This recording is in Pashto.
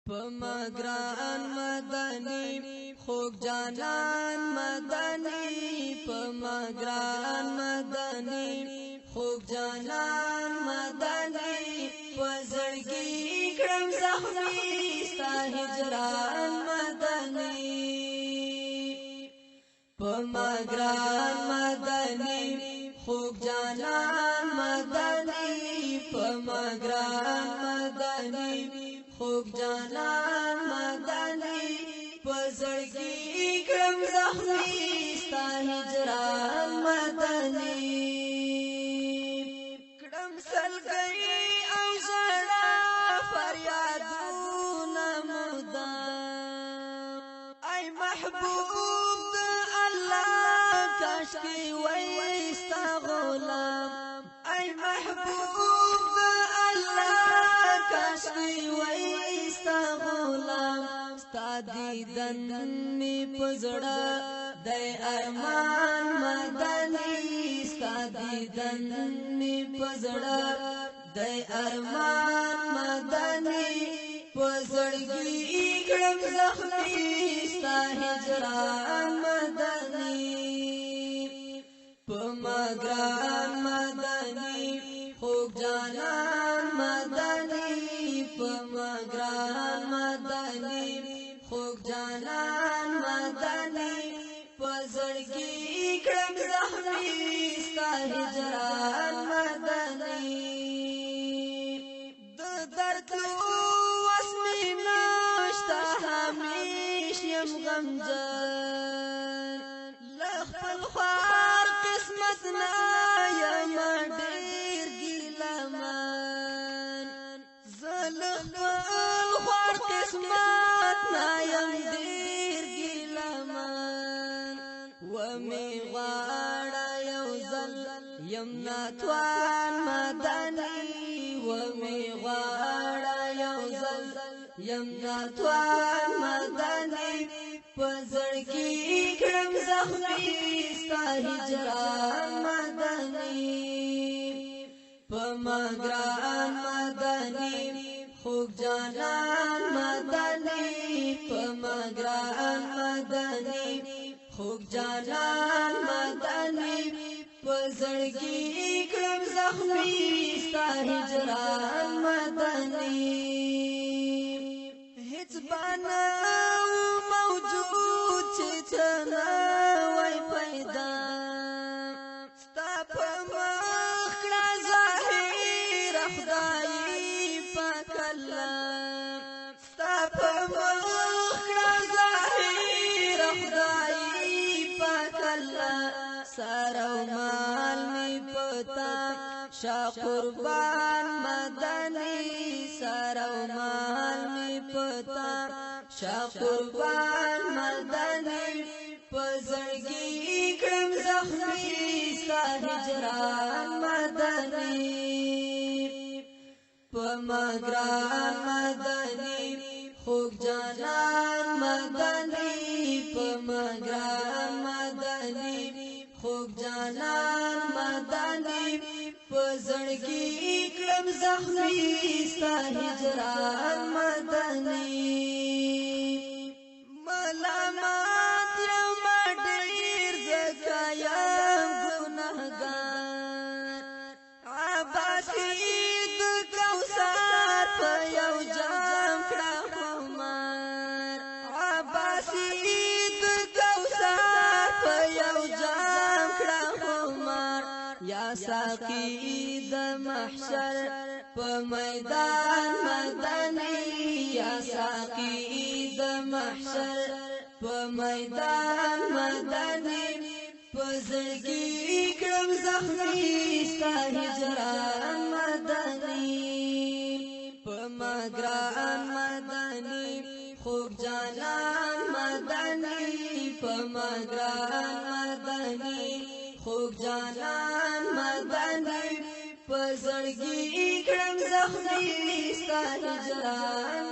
پمگران مدنی خوک جانان مدنی پمگران مدنی خوک جانان مدنی پزړګي کړم زخمي ستا هجران مدني پمگران مدنی خوک جانان مدنی پمگران مدنی خوک جانان مدنی پزړګي کړم زخمي ستا هجران مدني کړم سلګي او زړه فریادونه مدام ای محبوب د الله کاشکي وای ستا غلام ای محبوب د الله کاشکي وای ستا غلام ستا دیدن می پزړه د ارمان مدني ستا دیدن می پزړه د ارمان مدني پزړګي کړم زخمي ستا هجران مدني پمگران مدني خوک جانان مدني پمگران مدني خوک جانان مدني پزړګي کړم زخمي ستا هجران مدني د درد واسمي نشتا همیش يم غمجن لخپل خوار قسمت نا یم ډیر ګیلمن زلخپل خوار قسمت نا یم ډیر ګیلمن ومی غواړه یو ځل یم ناتوان مدني ومی غواړه یو ځل یم ناتوان مدني پزړګي کړم زخمي ستا هجران مدني پمگران مدني خوک جانان مدني پمگران مدني خوک جانان مدني پزړګي کړم زخمي ستا هجران مدني هیڅ باندې موجود چې څنګه وای پیدا ستا په مخ کړه ظاهر خدای پاک الله ستا په مخ کړه ظاهر خدای پاک الله سارو مال می پتا شا قربان مدني سارو مال می پتا شا قربان مدني پزړګي کړم زخمي ستا هجران مدني پمگران مدني خوک جانان مدني پمگران مدني خوک جانان مدني پزړګي کړم زخمي ستا هجران مدني ملامت یم ډیر زکه یم ګناهګار عباسي د کوثر په یو جام کړه خمار عباسي د کوثر په یو جام کړه خمار یا ساقي د محشر په میدان مدني یا ساقي د محشر په میدان مدني پزړګي کړم زخمي ستا هجران مدني پمگران مدني خوک جانان مدني پمگران مدني خوک جانان مدني پزړګي کړم زخمي ستا هجران